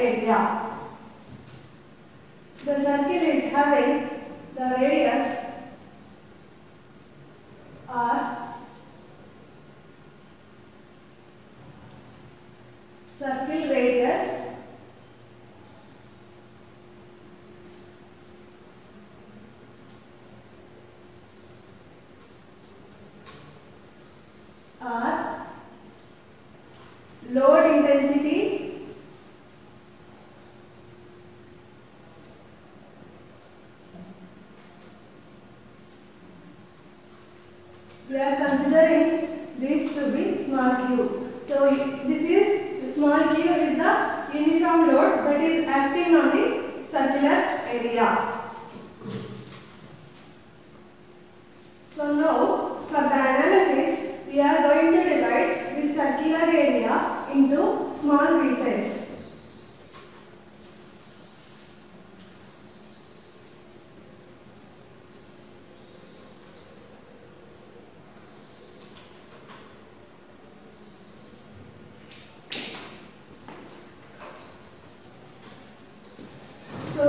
area. The circle is having the radius r, circle radius r, load intensity we are considering this to be small q. So this is small q is the uniform load that is acting on the circular area. So now for the analysis we are going to divide this circular area into small pieces. So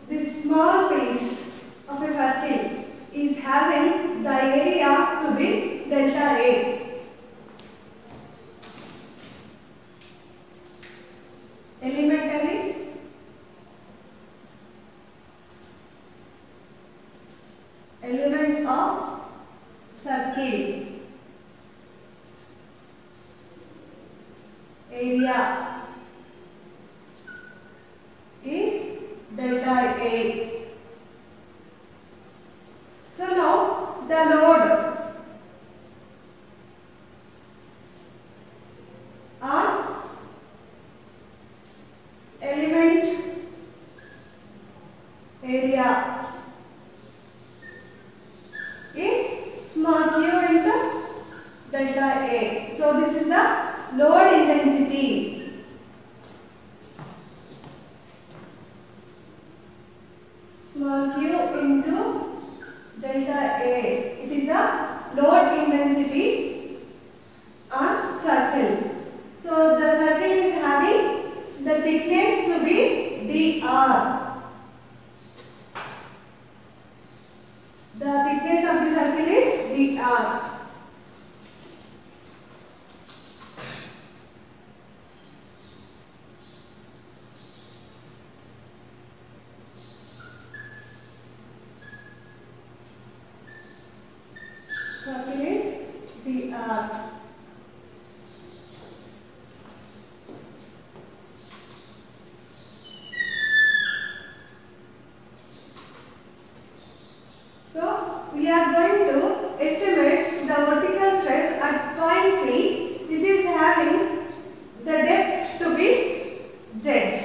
this small piece of a circle is having the area to be delta A. Elementary element of circle area is delta A. So now the load on element area is small q into delta A. So this is the load intensity. Small q into delta A. It is a load intensity on circle. So the circle is having the thickness to be dr. The thickness of the circle is dr. Circle is dr. So we are going to estimate the vertical stress at point P, which is having the depth to be z.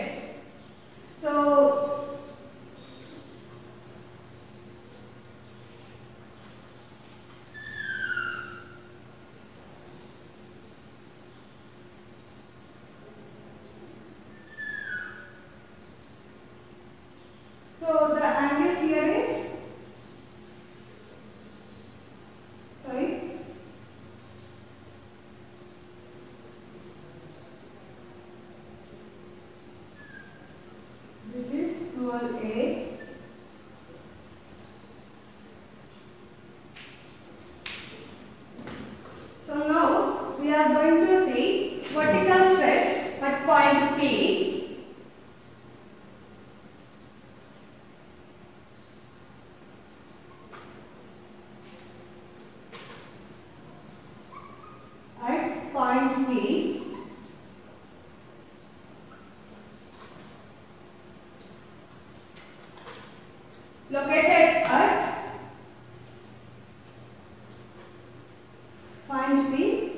So the angle here is phi. This is small a. So now we are going to see vertical stress at point P. Point P located at point P,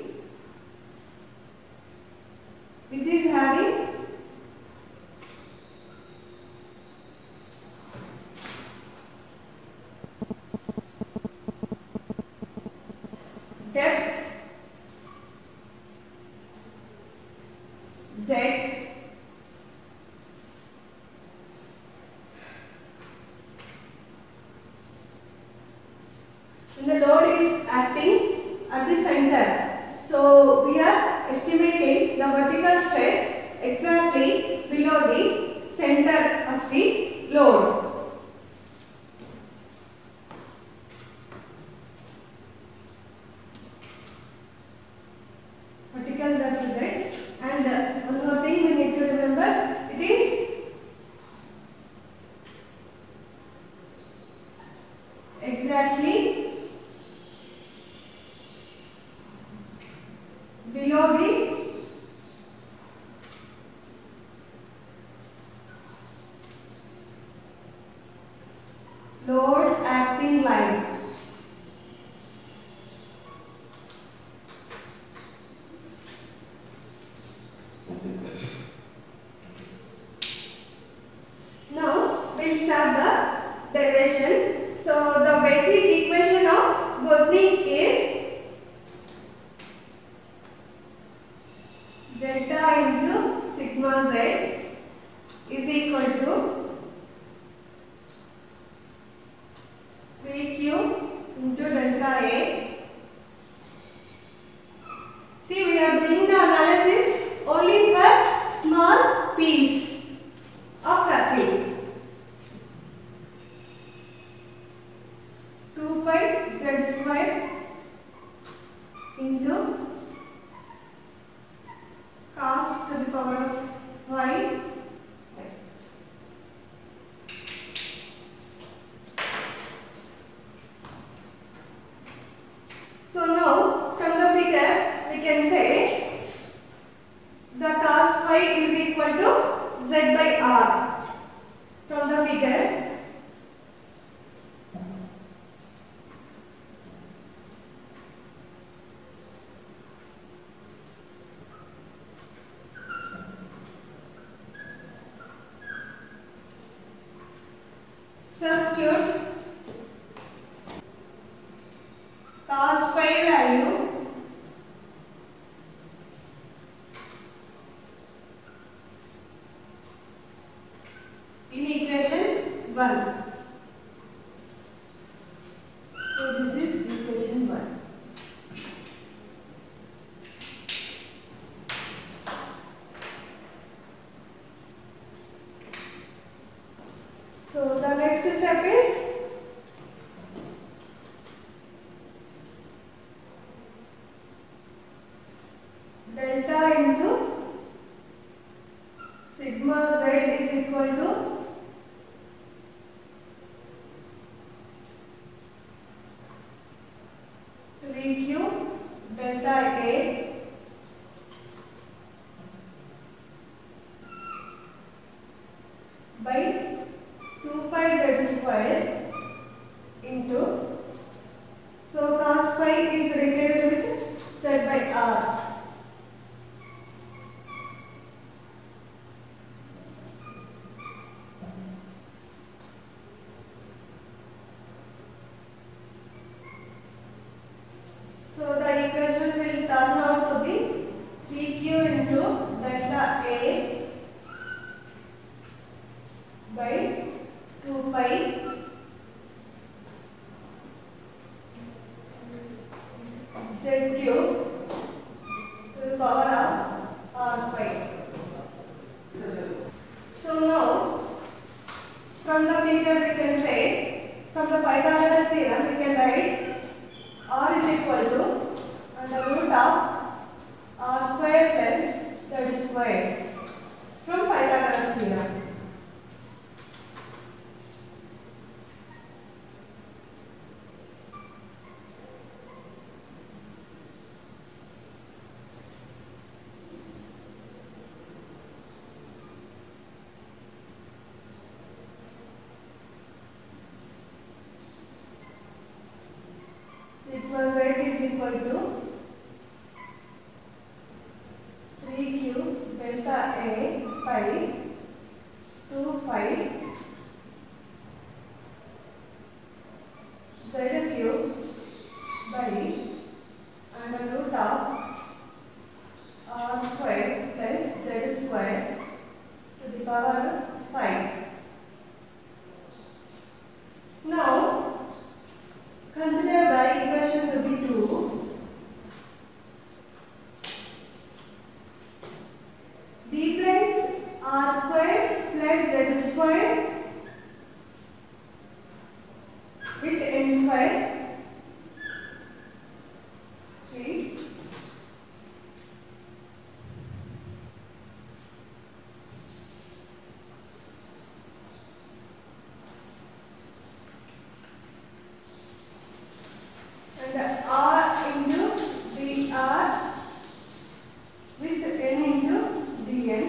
which is having depth z and the load is acting at the center. So we are estimating the vertical stress exactly joining line. Now we'll start the derivation. So the basic equation of Bosniak is delta into sigma z is equal to 3q into delta A. See, we are doing the analysis only for small piece of circle. 2 pi z square into cos to the power of 5. So now from the figure we can say the cos phi is equal to z by r. From the figure substitute cos phi value in equation 1. So this is equation 1. So the next step is delta into sigma z is equal to 3q delta A by 2 pi z square into, so cos phi is replaced with z by r. So the equation will turn out to be 3q into delta A by 2 pi z cube to the power of r pi. So now from the figure we can say, from the Pythagoras theorem we can write r is equal to under root of r square plus z square from Pythagoras theorem. Sigma z is equal to 3q delta A by 2 pi z cube by under root of r square plus z square to the power 5. Now consider the equation to be 2. Replace r square plus z square with n square 3 and r into dr with n into dn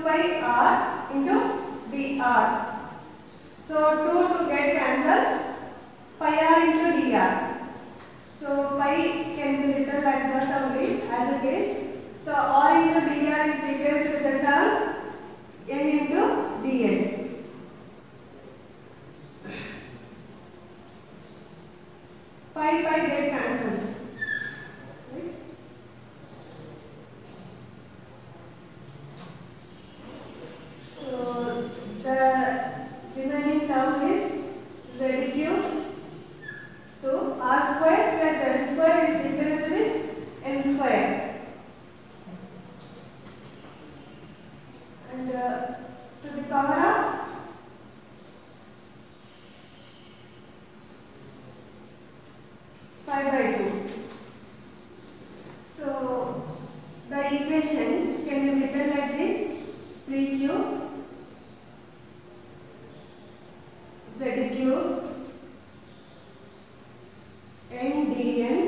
pi r into dr. So 2 to get cancelled, pi r into dr. So pi can be written like that only as it is. So r into dr is replaced with the term n into dn. Pi get cancels. Right? So the remaining term is z cube to r square plus z square is replaced with n square. And to the power of 5/2. So the equation can be written like this: 3q z cube n dn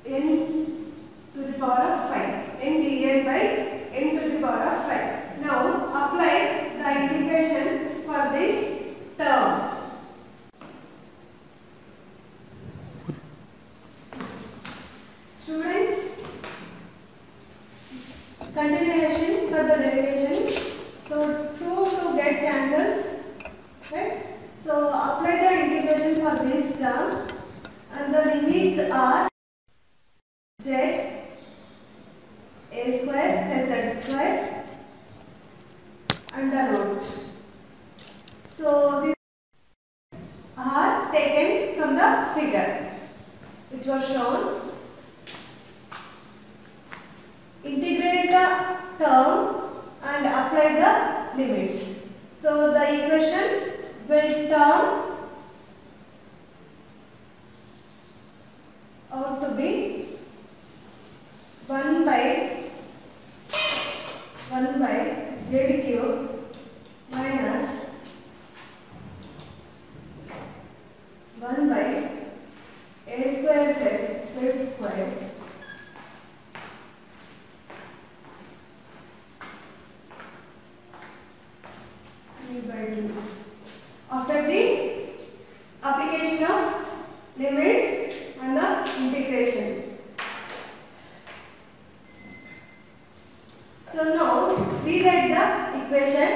n to the power of 5, n dn by n to the power of 5. Now apply the integration for this term. Students, continuation for the derivation. So 2 to get cancels, right? So apply the integration for this term, and the limits are z a square plus z square under root. So these are taken from the figure which was shown. Integrate the term and apply the limits. So the equation will turn out to be 1 by z cube minus 1 by a square plus z square by 2. After the application of limits and the integration. So now rewrite the equation.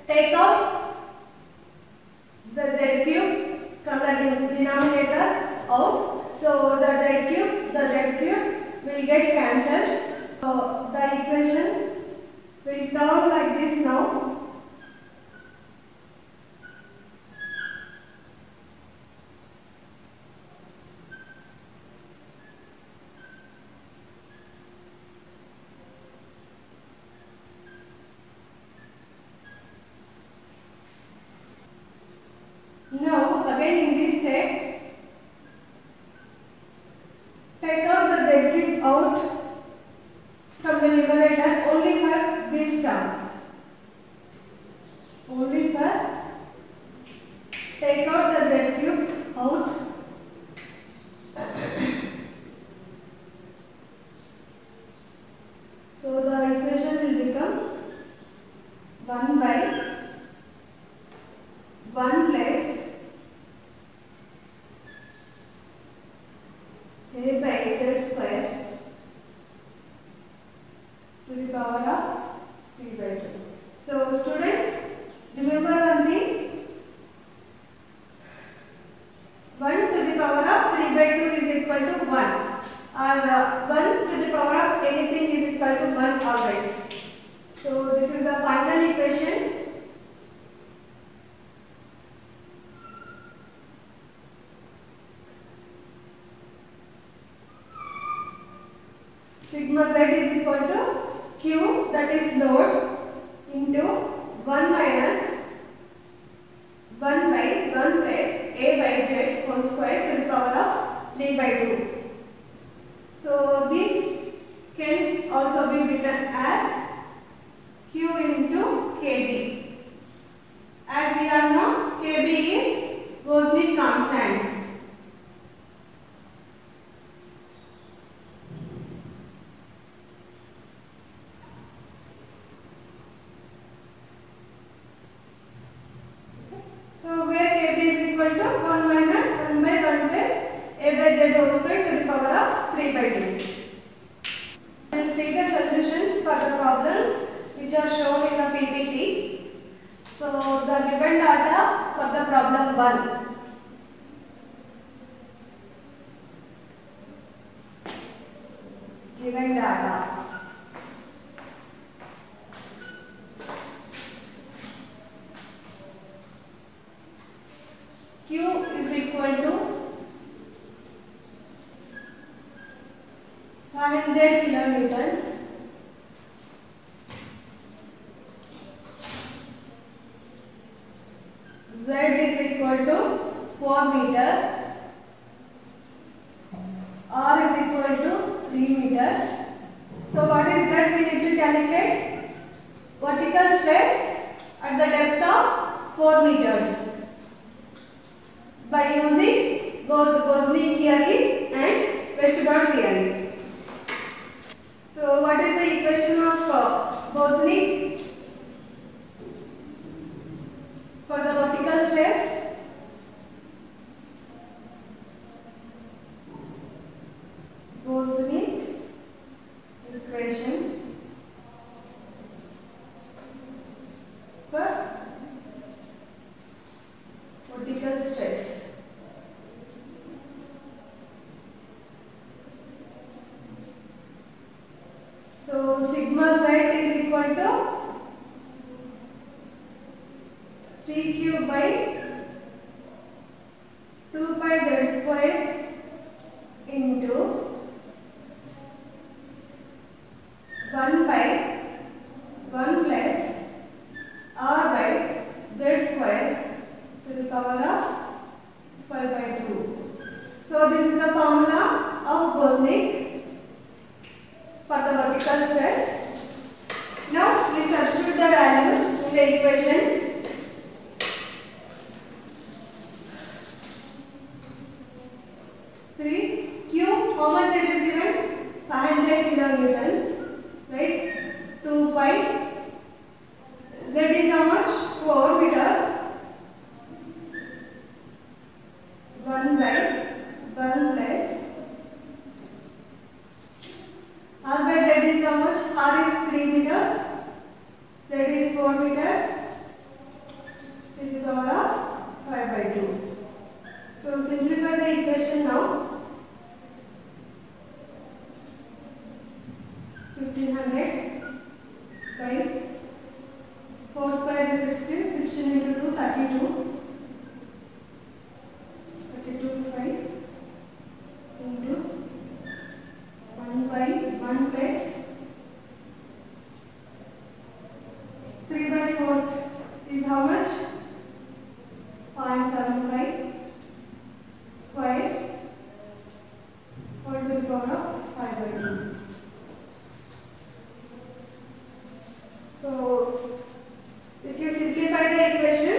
Take out the z cube from the denominator out. So the z cube will get cancelled. So the equation will turn like this now. Now again in this step, take out the z cube out from the numerator only for this term. Only for take out the z cube out. So the equation will become 1 by 1 plus a by z square to the power of 3/2. So students, remember one thing: 1 to the power of 3/2 is equal to 1, or 1 to the power of anything is equal to 1 always. So this is the final equation. Sigma z is equal to q, that is load, into 1 minus 1 by 1 plus a by z whole square to the power of 3/2. So this can also be written as q into kb. As we all know, kb is Gaussian constant. problem 1. Given data. Q is equal to 500 kilonewtons. Z is equal to 4 meter. R is equal to 3 meters. So what is that we need to calculate? Vertical stress at the depth of 4 meters by using both Bosnick theory and Westergaard theory. So what is the equation of Bosnick for the vertical stress? Bosnick equation for vertical stress. So sigma z is equal to 3q by 2 pi z square into 1 by 1 plus r by z square to the power of 5 by 2. So this is the formula of Bosnick for the vertical stress. Now we substitute the values in the equation. 3q, how much it is given? 500 kilonewtons, right? 2 pi. Z is how much? 4 meters. 1 by 1 plus R by Z is how much? R is 3 meters. Z is 4 meters to the power of 5 by 2. So simplify the equation now. 1500 by 4 square is 16. 16 into 2, 32. 32 5 into 1 by 1 plus 3 by 4 is how much? 0.75 square whole to the power of 5 by 2. So if you simplify the equation,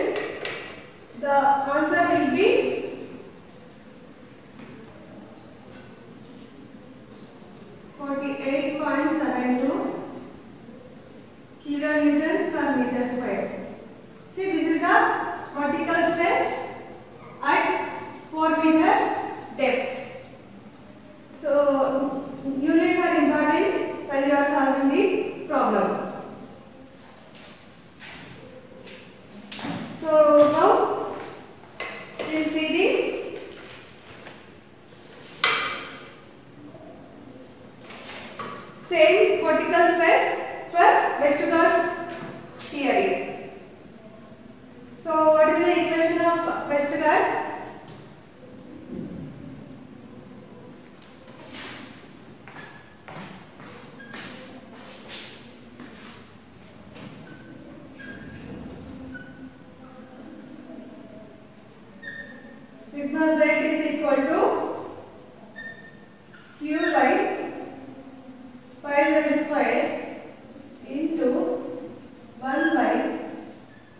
the answer will be 48.72 kilonewtons per meter square. See, this is the vertical stress at 4 meters depth. So units are important when you are solving the problem. So now we will see the same vertical stress for Westergaard's theory. So what is the equation of Westergaard? Sigma z is equal to q by pi z square into 1 by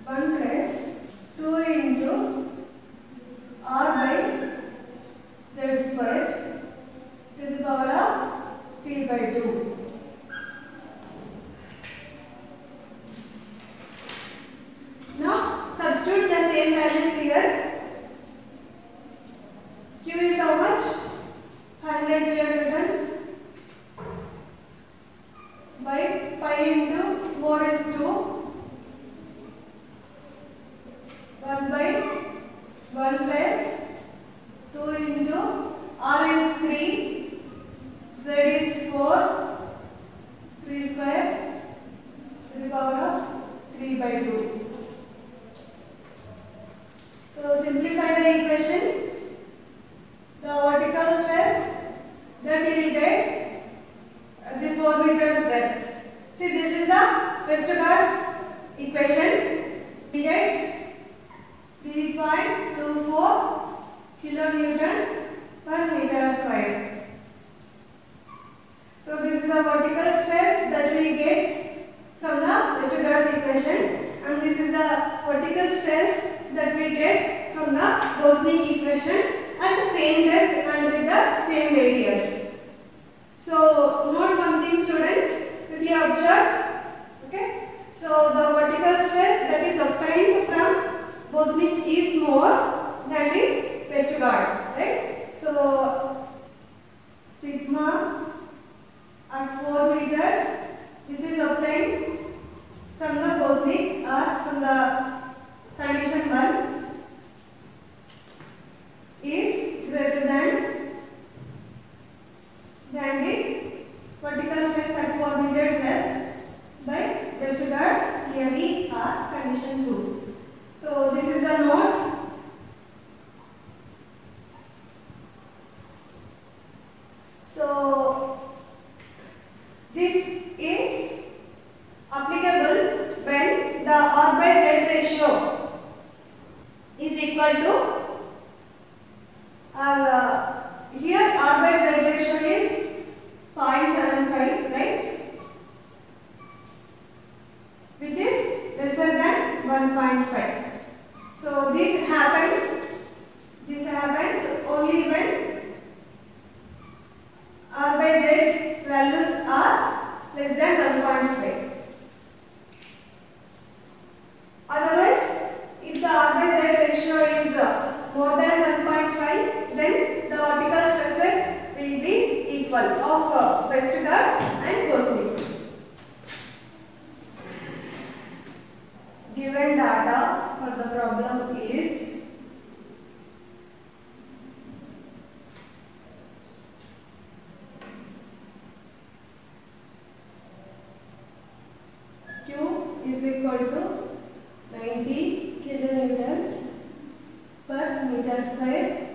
1 plus 2 into r by z square to the power of t by 2. Now substitute the same values here. Q is how much? 100 kilonewtons by pi into 4 is 2, 1 by than the vertical stress at 4 meters depth by Westergaard's theory or condition 2. So this is a note. So this is applicable when the R by Z ratio is equal to here R by Z ratio is 0.75, right, which is lesser than 1.5. So this happens only when R by Z values are less than 1.5. Otherwise, if the R by Z ratio is more than 1.5, then the vertical stresses will be equal of Westergaard and Bosnick. Given data for the problem is Q is equal to 90 kilonewtons per meter square.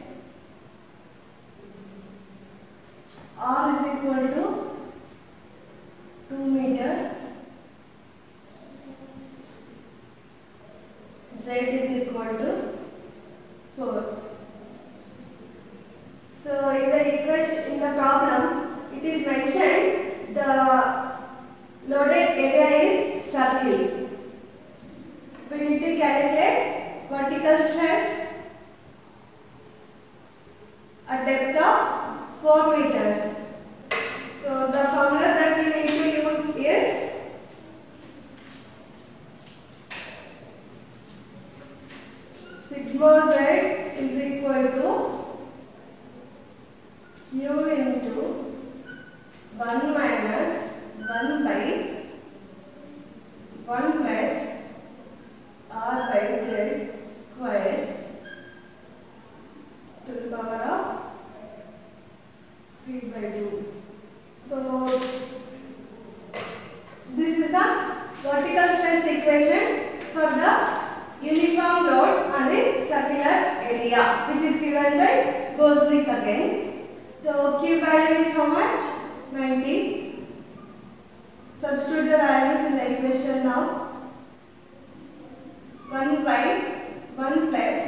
R is equal to 2 meter. Z is equal to 4. So in the equation, in the problem, it is mentioned the loaded area is circle. We need to calculate vertical stress at depth of 4 meters. So the formula that we need to use is sigma z is equal to Q into 1 minus 1 by 1 plus R by Z square to the power of 3 by 2. So this is the vertical stress equation for the uniform load on the circular area, which is given by Bosnick again. So Q value is how much? 90. Substitute the values in the equation now. 1 by 1 plus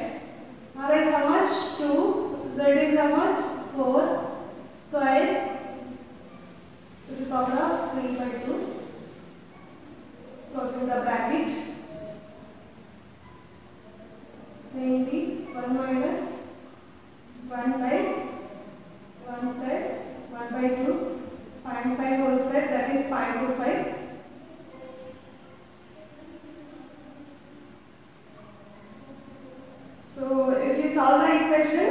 R is how much? 2. Z is how much? 4 square to the power of 3 by 2. Closing the bracket. 90, 1 minus 1 by 1 plus 1 by 2, 0.5 whole square, that is 0.25. So if you solve the equation,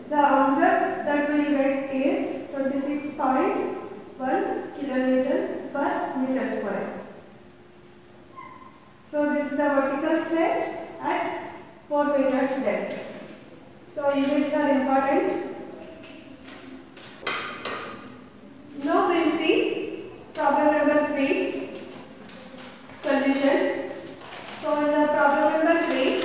the answer that we will get is 26.1 kilonewton per meter square. So this is the vertical stress at 4 meters depth. So units are important. Now we will see problem number 3 solution. So in the problem number 3,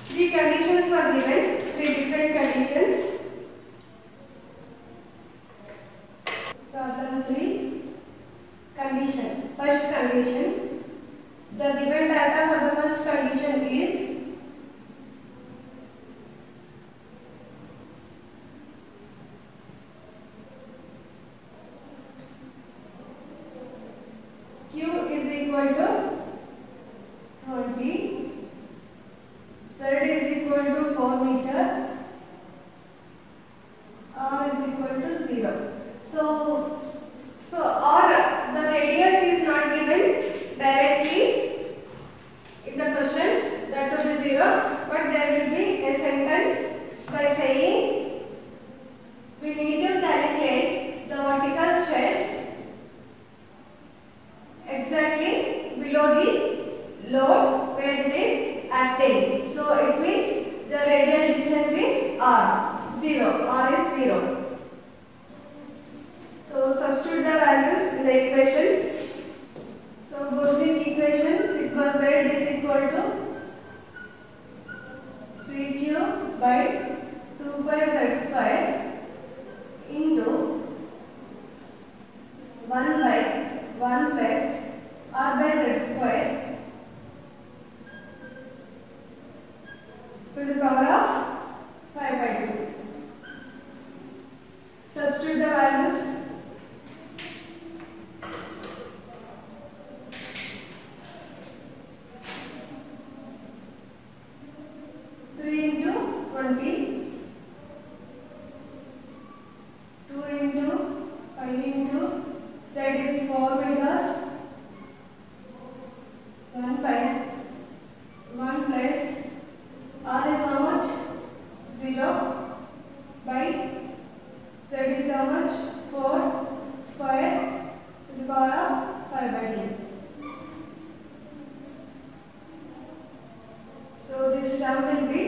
3 conditions were given, 3 different conditions. Problem 3 condition. First condition, the given data for the first condition is Q is equal to 20, Z is equal to 4 meter, R is equal to 0. So or the radius is not given directly in the question, that will be 0, but there will be a sentence by saying we need to calculate the vertical stress exactly below the load where it is acting. So it means the radial distance is R, 0, R is 0. Substitute the values. 3 into 20, 2 into 5 into Z is 4 meters, 1 by 1 plus R is how much? 0 by Z is how much? 4 square to the power of 5 by 2. So this term will be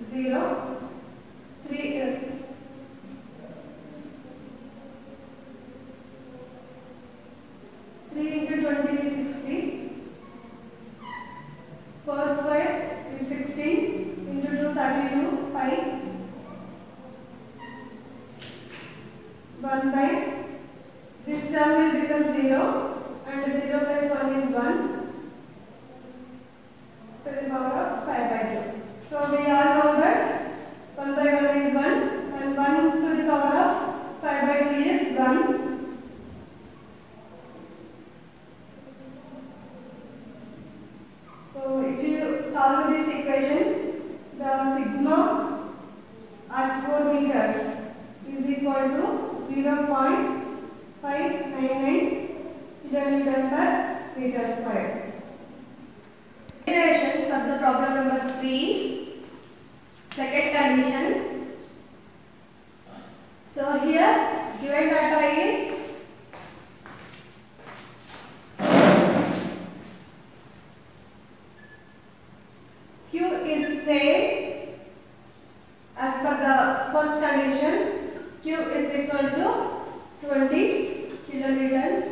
0, 3 into 20 is 60, 4 square is 16 into 2 32 pi 1 by this term will become 0 and 0 plus 1 is 1 to the power of 5 by 2. So we all know that 1 by 1 is 1 and 1 to the power of 5 by 2 is 1. So if you solve this equation, the sigma at 4 meters is equal to 0.599 kilonewton per meter square. Iteration for the problem number 3, second condition. So here given data is Q is same as per the first condition. Q is equal to 20 kilonewtons.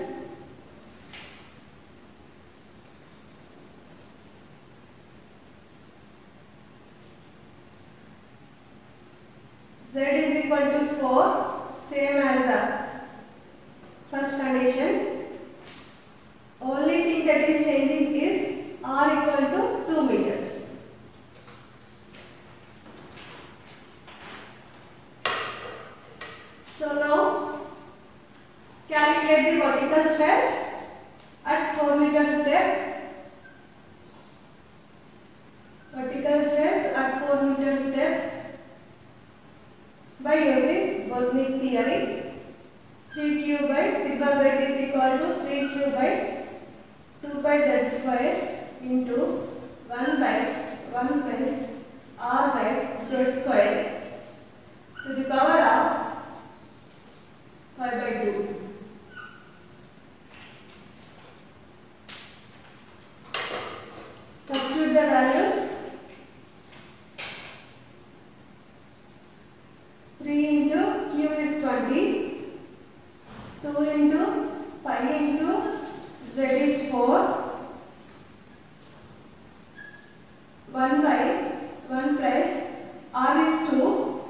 Z is equal to 4, same as first condition. Only thing that is changing is R equal to 2 meters. So now calculate the vertical stress at 4 meters depth. Vertical stress at 4 meters depth by using Bosnick theory. 3q by sigma z is equal to 3q by 2 pi z square into 1 by 1 plus r by z square to the power of 5 by 2. Substitute the values. 3 into q is 20, 2 into pi into z is 4, 1 by 1 plus r is 2,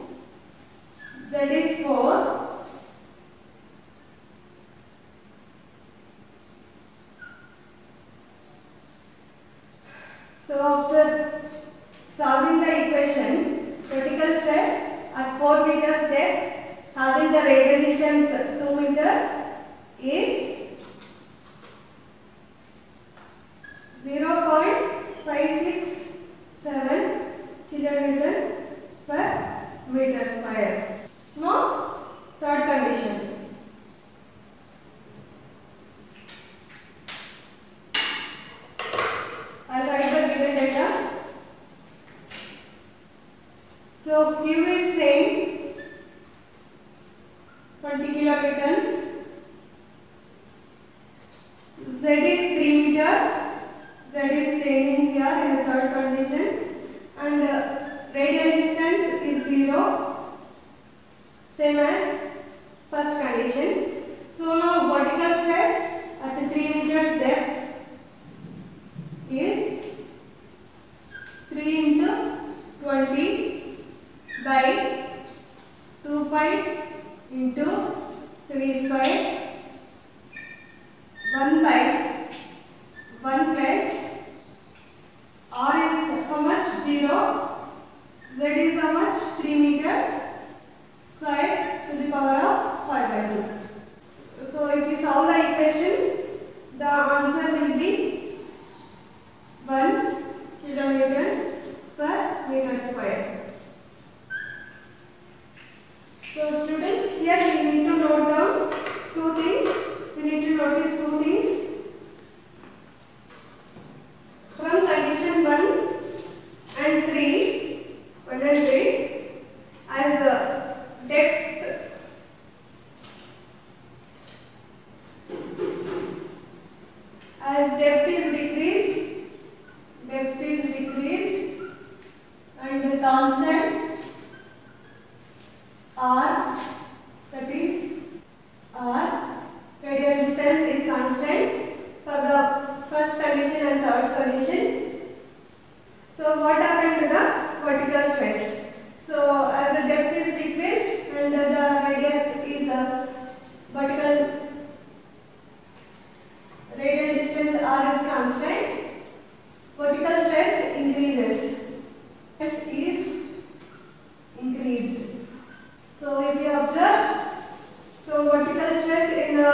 z is 4, so after solving the equation, vertical stress at 4 meters depth having the radial distance 2 meters is 0.567 kilonewton per meter square. Now third condition. I'll write the given data. So Q is same 20 kilonewtons. Z is 3 meters. Z is staying here in the third condition. And radial distance is 0. Same as first condition. So now vertical stress at 3 meters depth is 3 into 20 by 2 pi into 3 square 1 by 1 plus r is how much? 0. Z is how much? 3 meters square to the power here we need to note down two things. We need to notice two things. From condition 1 and 3, as depth is decreased, and the constant r, that is r, radial distance is constant for the first condition and third condition. So what happened to the vertical stress? So as the depth is decreased and the radius is vertical radial distance r is constant, vertical stress increases. Stress is increased. So if you observe, so vertical stress in the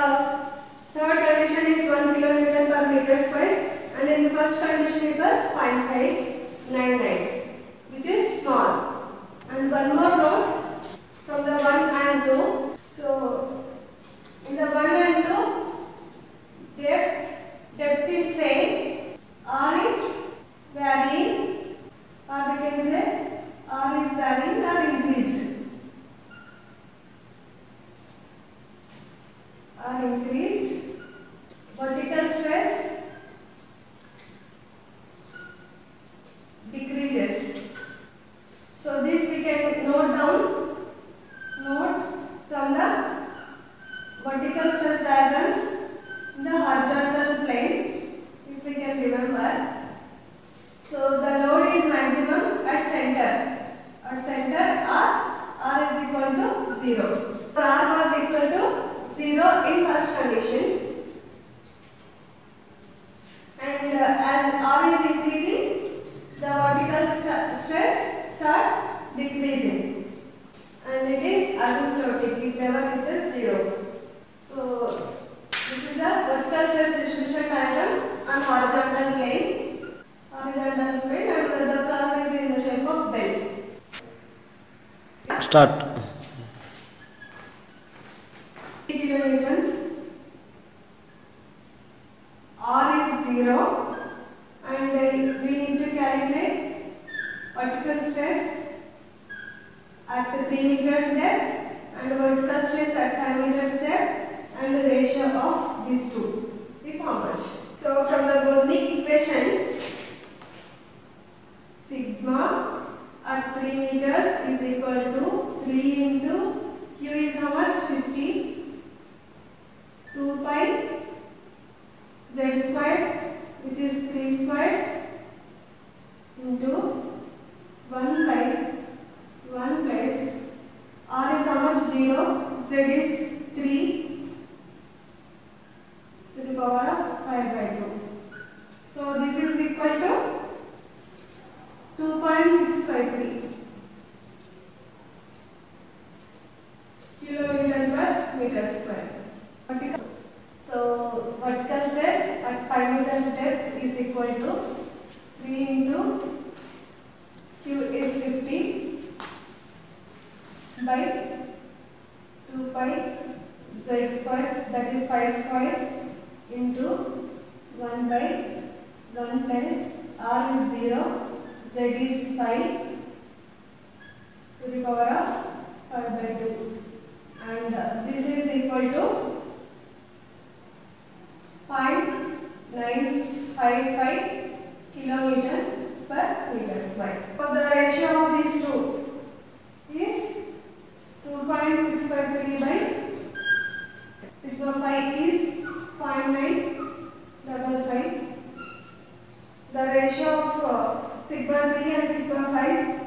third condition is 1 kN per meter square, and in the first condition it was 0.599, which is small. And one more note from the 1 and 2. So in the 1 and 2, depth is same, r is varying, or we can say r is varying or increased. Vertical stress decreases. So this we can note from the vertical stress diagrams in the horizontal plane, if we can remember. So the load is maximum at center. At center r is equal to 0. R was equal to 0 in first condition, and as r is increasing, the vertical stress starts decreasing, and it is asymptotic. It never reaches 0. So this is a vertical stress distribution diagram on horizontal plane, and the curve is in the shape of bell. Start. Kilonewtons. R is 0, and we need to calculate vertical stress at 3 meters depth and vertical stress at 5 meters depth, and the ratio of these two is how much. So from the Bosnick equation, sigma at 3 meters is equal to 3 into Q is how much? 50, 2 pi z square, which is 3 square, into 1 by 1 plus r is how much? 0, z is 3 to the power of 5 by 2. So this is equal to 2.653 kilonewton per meter square. So vertical stress at 5 meters depth is equal to 3 into Q is 50 by 2 pi z square, that is 5 square, into 1 by 1 plus r is 0, z is 5 to the power of 5 by 2, and this is equal to 0.955 kilonewton per meter square. So the ratio of these two is 2.653 by sigma 5 is 0.955. The ratio of sigma 3 and sigma 5